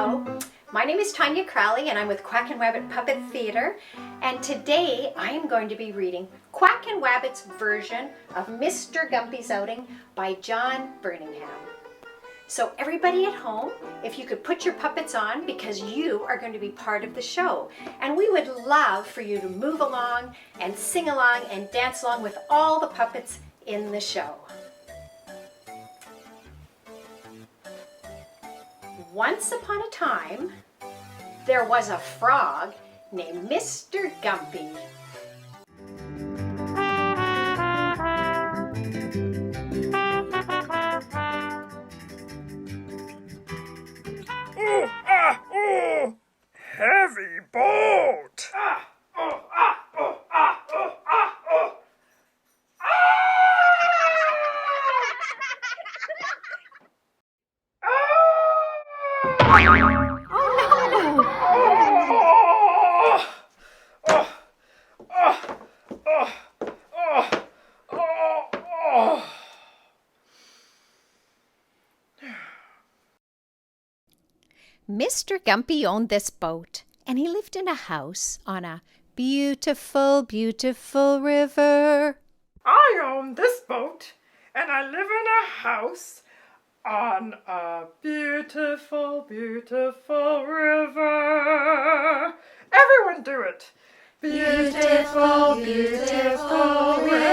Hello, my name is Tanya Crowley and I'm with Quack Wabbit Puppet Theatre, and today I am going to be reading Quack and Wabbit's version of Mr Gumpy's Outing by John Birmingham. So everybody at home, if you could put your puppets on because you are going to be part of the show, and we would love for you to move along and sing along and dance along with all the puppets in the show. Once upon a time, there was a frog named Mr. Gumpy. Heavy boat! Mr. Gumpy owned this boat, and he lived in a house on a beautiful, beautiful river. I own this boat, and I live in a house on a beautiful, beautiful river. Everyone do it. Beautiful, beautiful river.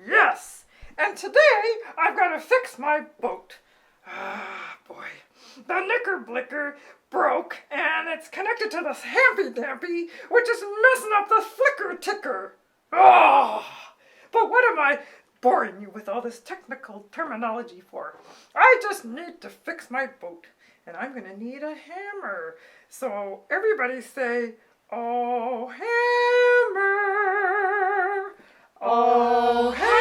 Yes, and today I've got to fix my boat. Ah, boy. The knicker-blicker broke, and it's connected to this hampy-dampy, which is messing up the flicker-ticker. Oh, but what am I boring you with all this technical terminology for? I just need to fix my boat, and I'm going to need a hammer. So everybody say, oh, hammer, oh, hammer.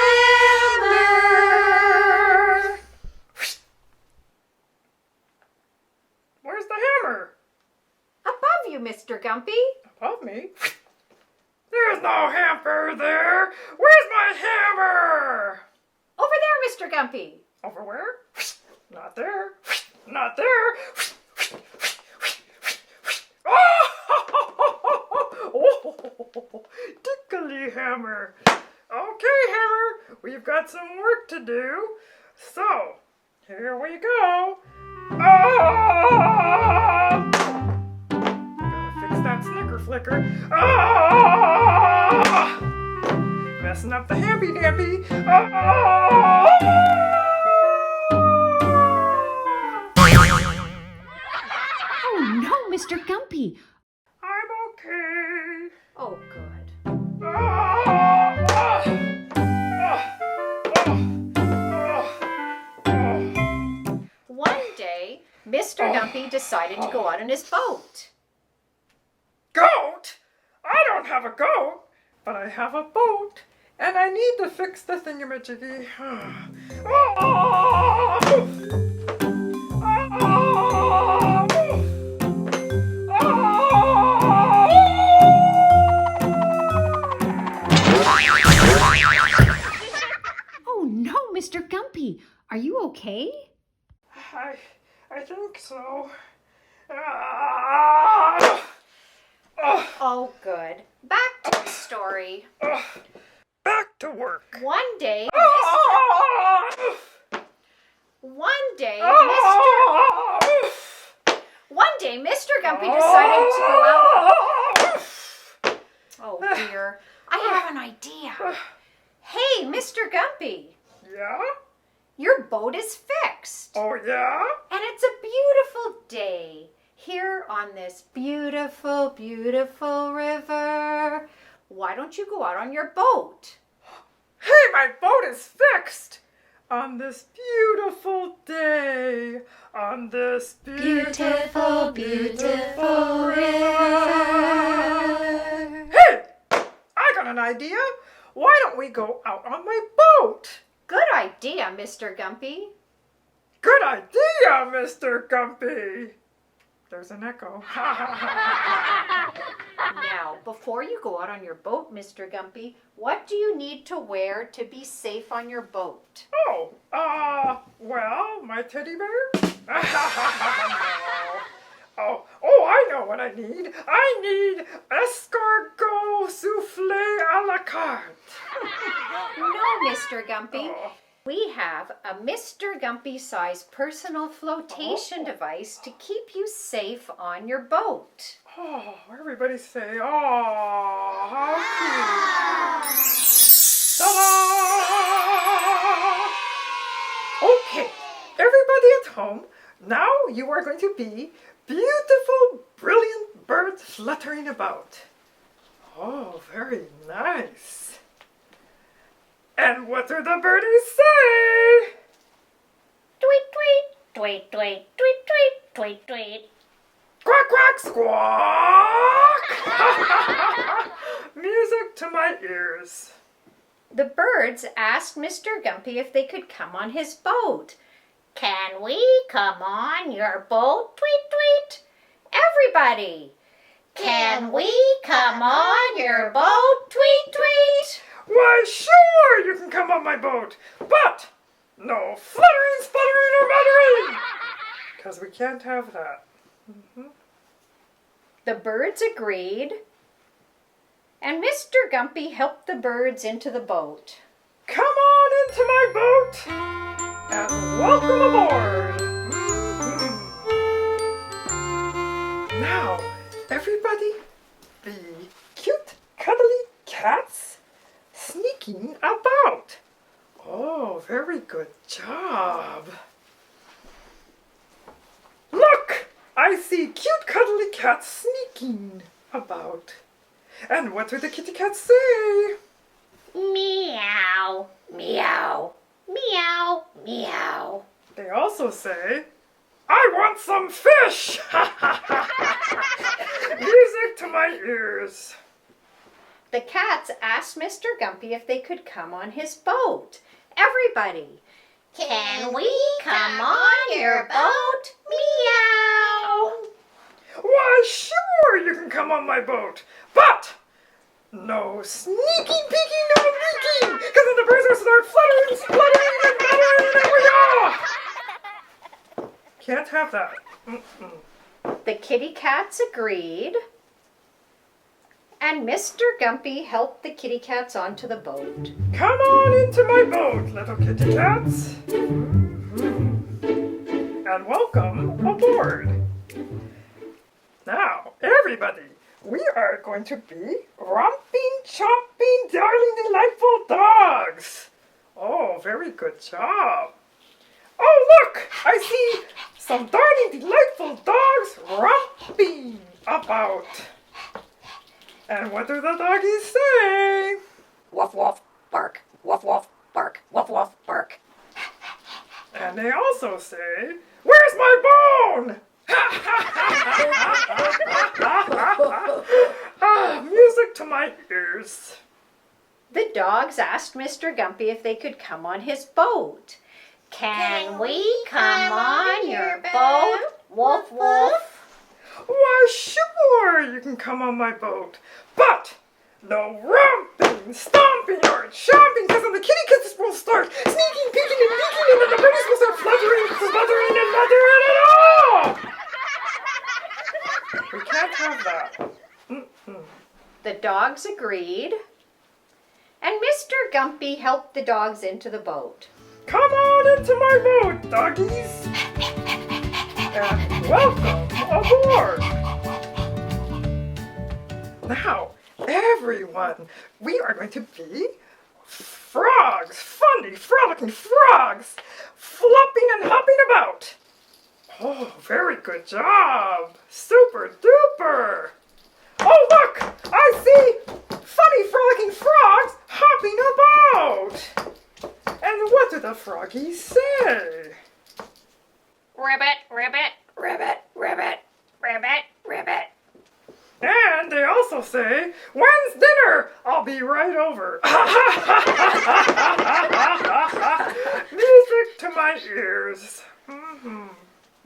Where's the hammer? Above you, Mr. Gumpy. Above me? There's no hammer there. Where's my hammer? Over there, Mr. Gumpy. Over where? Not there. Not there. Oh, tickly hammer. Okay, hammer, we've got some work to do. So, here we go. Ah! Gotta fix that snicker flicker. Ah! Messing up the hampy-dampy. Ah! Oh no, Mr. Gumpy. I'm okay. Oh, good. One day, Mr. Gumpy decided to go out on his boat. Goat? I don't have a goat, but I have a boat, and I need to fix the thingamajiggy. Oh no, Mr. Gumpy. Are you okay? I think so. Oh, good. Back to the story. Back to work. One day, Mr. Gumpy decided to go out. Oh dear, I have an idea. Hey, Mr. Gumpy, Yeah? your boat is fixed. Oh, yeah? And it's a beautiful day here on this beautiful, beautiful river. Why don't you go out on your boat? Hey, my boat is fixed! On this beautiful day, on this beautiful, beautiful river. Hey, I got an idea. Why don't we go out on my boat? Good idea, Mr. Gumpy. Good idea, Mr. Gumpy. There's an echo. Now, before you go out on your boat, Mr. Gumpy, what do you need to wear to be safe on your boat? Well, my teddy bear? No. I know what I need. I need escargot souffle a la carte. No, Mr. Gumpy. Oh. We have a Mr. Gumpy-sized personal flotation device to keep you safe on your boat. Oh, everybody say, oh, how cute. Ta-da! Okay, everybody at home, now you are going to be beautiful, brilliant birds fluttering about. Oh, very nice. And what do the birdies say? Tweet, tweet, tweet, tweet, tweet, tweet, tweet, tweet. Quack, quack, squawk! Music to my ears. The birds asked Mr. Gumpy if they could come on his boat. Can we come on your boat? Tweet, tweet. Everybody. Can we come on your boat? Tweet, tweet. Why, sure, you can come on my boat, but no fluttering, sputtering, or muttering, because we can't have that. The birds agreed, and Mr. Gumpy helped the birds into the boat. Come on into my boat, and welcome aboard. Now, everybody, be cute, cuddly cats sneaking about. Oh, very good job. Look, I see cute cuddly cats sneaking about. And what do the kitty cats say? Meow, meow, meow, meow. They also say, I want some fish! Music to my ears. The cats asked Mr. Gumpy if they could come on his boat. Everybody. Can we come on your boat? Meow. Why, sure, you can come on my boat, but no sneaking, peeking, no leaking, because then the birds will start fluttering, spluttering, and muttering, and we are. Can't have that. The kitty cats agreed, and Mr. Gumpy helped the kitty cats onto the boat. Come on into my boat, little kitty cats. And welcome aboard. Now, everybody, we are going to be romping, chomping, darling, delightful dogs. Oh, very good job. Oh, look, I see some darling, delightful dogs romping about. And what do the doggies say? Woof, woof, bark. Woof, woof, bark. Woof, woof, bark. And they also say, where's my bone? Music to my ears. The dogs asked Mr. Gumpy if they could come on his boat. Can we come on your boat? Woof, woof. Why, sure, you can come on my boat, but no romping, stomping, or chomping, because then the kitty cats will start sneaking, peeking, and leaking, and then the birdies will start fluttering, smothering, and mothering it all! We can't have that. The dogs agreed, and Mr. Gumpy helped the dogs into the boat. Come on into my boat, doggies! And welcome aboard! Now, everyone, we are going to be frogs, funny, frolicking frogs, flopping and hopping about. Oh, very good job! Super duper! Oh, look! I see funny, frolicking frogs hopping about! And what do the froggies say? Ribbit, ribbit, ribbit, ribbit, ribbit, ribbit. And they also say, when's dinner? I'll be right over. Music to my ears.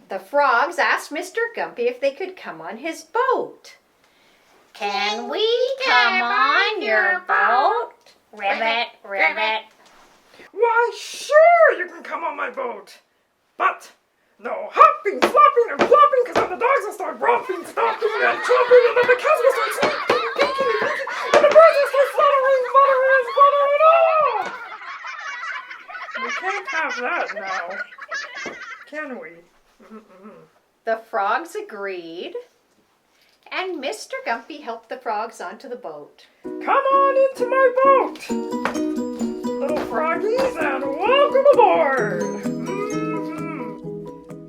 The frogs asked Mr. Gumpy if they could come on his boat. Can we come on your boat? Ribbit, ribbit. Why, sure you can come on my boat. But no hopping, flopping, and flopping, because then the dogs will start romping, stomping, and chomping, and then the cats will start sneaking, peeking, and peeking, and the birds will start fluttering, fluttering, fluttering. Oh! We can't have that now, can we? The frogs agreed, and Mr. Gumpy helped the frogs onto the boat. Come on into my boat, little froggies, and welcome aboard.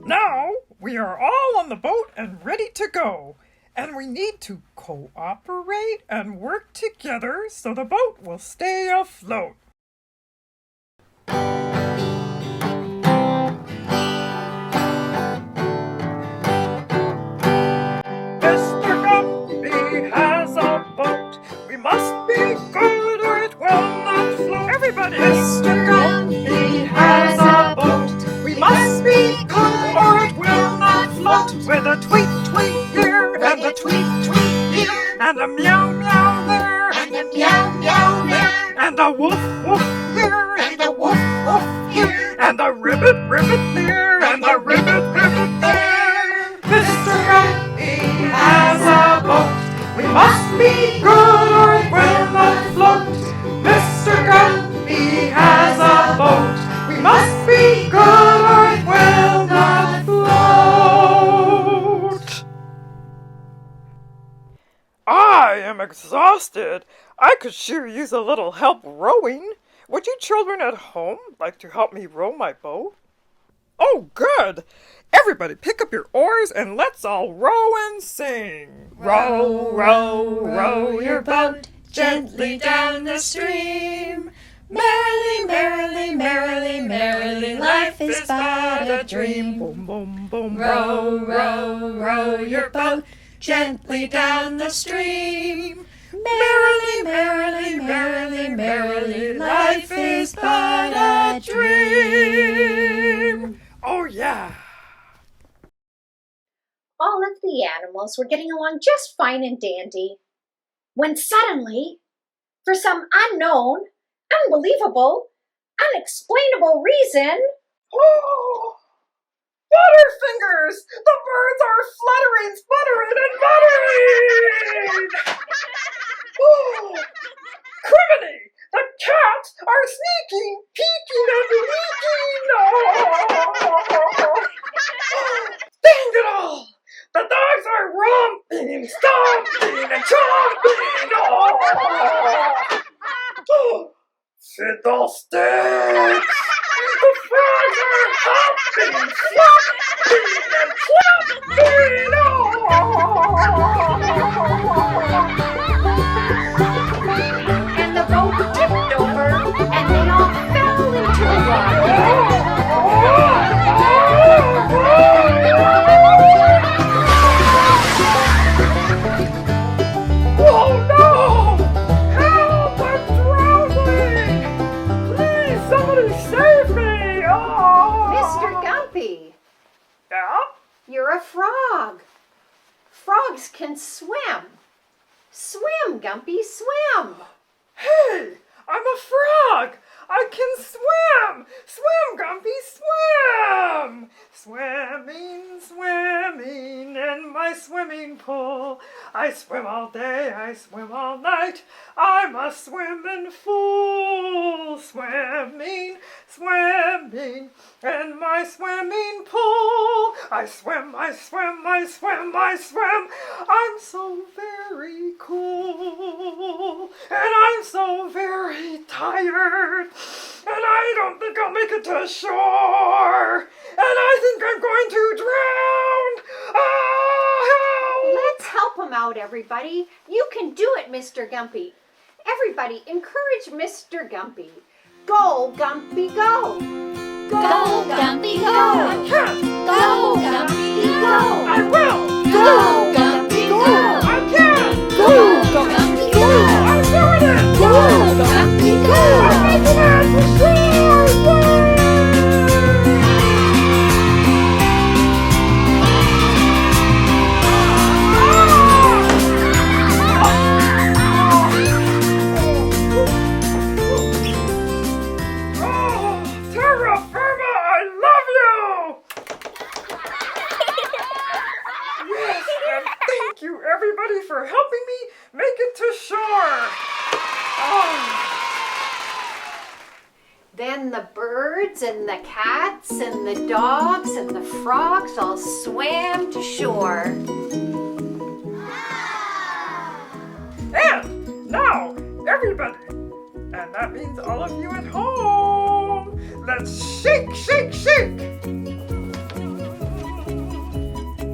Now we are all on the boat and ready to go, and we need to cooperate and work together so the boat will stay afloat. Mr. Gumpy has a boat. We must be good or it will not float. Everybody! Mr. Gumpy has a boat. We must be good or it will not float. With a tweet, tweet here, and a tweet, tweet here, and a meow, meow there, and a meow, meow there, and a woof, woof here, and a woof, woof here, and a ribbit, ribbit there, and a ribbit, ribbit there. Mr. Gumpy has a boat. We must be good or it will not float. Mr. Gumpy has a boat. We must be good or it will not float. I am exhausted. I could sure use a little help rowing. Would you children at home like to help me row my boat? Oh, good! Everybody pick up your oars and let's all row and sing. Row, row, row your boat gently down the stream. Merrily, merrily, merrily, merrily, life is but a dream. Boom, boom, boom. Row, row, row your boat gently down the stream. Merrily, merrily, merrily, merrily, life is but a dream. Oh, yeah. All of the animals were getting along just fine and dandy, when suddenly, for some unknown, unbelievable, unexplainable reason, Oh! Butterfingers! The birds are fluttering, sputtering, and muttering! Oh! Criminy! The cats are sneaking, peeking, and leaking! Oh! Dang it all! The dogs are romping, stomping, and chomping! Oh! Fiddlesticks! The frogs are hopping, flopping, and clapping! and the boat tipped over, and they all fell into the water. Oh no! Help! I'm drowning! Please, somebody save me! Oh! Mr. Gumpy, Yeah? you're a frog. Frogs can swim. Swim, Gumpy, swim. Hey! I'm a frog! I can swim! Swim, Gumpy, swim! Swimming, swimming in my swimming pool. I swim all day, I swim all night. I'm a swimming fool. Swimming, swimming in my swimming pool. I swim, I swim, I swim, I swim. I'm so very cool. And I'm so very tired. And I don't think I'll make it to shore. And I think I'm going to drown. Oh, Let's help him out, everybody. You can do it, Mr. Gumpy. Everybody, encourage Mr. Gumpy. Go, Gumpy, go. Go, Dumpy, go. I can't. Go, Dumpy, go. I will. Go, Dumpy, go. I can. Go, Dumpy, go. I'm doing it. Go, Dumpy, go. I'm making it for sure. everybody for helping me make it to shore. Oh. Then the birds and the cats and the dogs and the frogs all swam to shore. And now, everybody, and that means all of you at home, let's shake, shake, shake.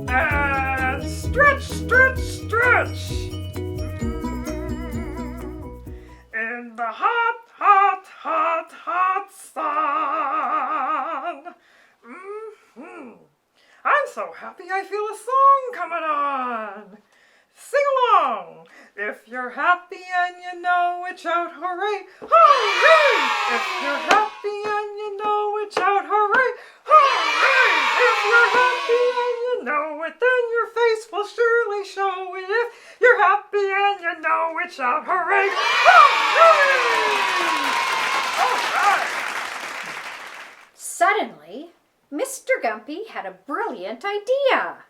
And stretch, stretch, stretch. In the hot, hot, hot, hot sun. I'm so happy I feel a song coming on. Sing along. If you're happy and you know it, shout hooray, hooray! If you're happy and you know it, shout hooray, hooray! If you're happy and you know it, then your face will surely show it. If you're happy and you know it, shout hooray, hooray! All right. Suddenly, Mr. Gumpy had a brilliant idea.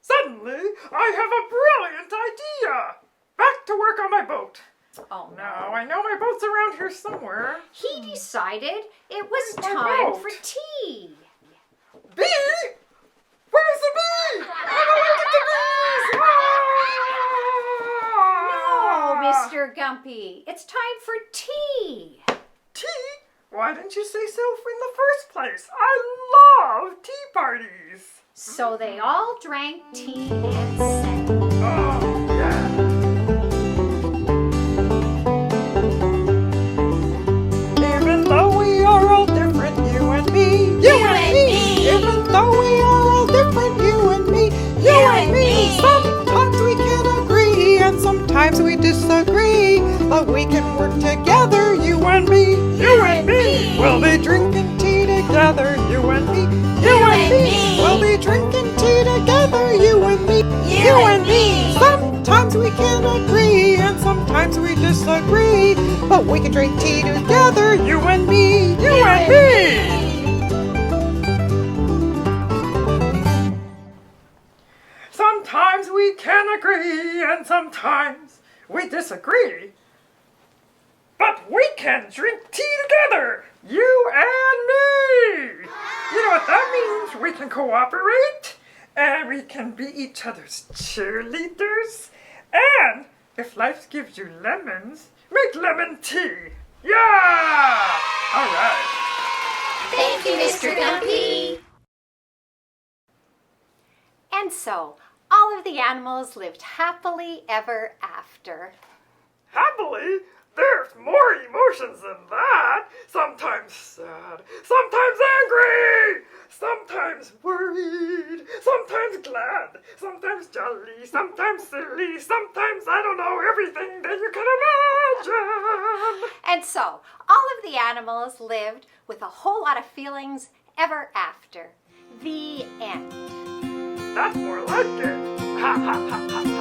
Suddenly, I have a brilliant idea. Back to work on my boat. Oh Now, I know my boat's around here somewhere. He decided it was Where's my time boat? for tea. Bee? Where's the bee? I don't like the bees! Oh, Mr. Gumpy, it's time for tea. Tea? Why didn't you say so in the first place? I love tea parties. So they all drank tea and sang. Oh, yeah. Even though we are all different, you and me. You and me. Even though we are all different, you and me. You and me. Sometimes we can agree and sometimes we disagree. But we can work together, you and me. You and me. We'll be drinking tea together, you and me. You and me. We'll be drinking tea together, you and me. You and me. Sometimes we can agree and sometimes we disagree. But we can drink tea together, you and me. You and me. Sometimes we can agree and sometimes we disagree. But we can drink tea together, you and me. You know what that means? We can cooperate and we can be each other's cheerleaders. And if life gives you lemons, make lemon tea. Yeah! All right. Thank you, Mr. Gumpy. And so, all of the animals lived happily ever after. Happily? There's more emotions than that. Sometimes sad, sometimes angry, sometimes worried, sometimes glad, sometimes jolly, sometimes silly, sometimes, I don't know, everything that you can imagine. And so, all of the animals lived with a whole lot of feelings ever after. The end. That's more like it. Ha ha ha ha.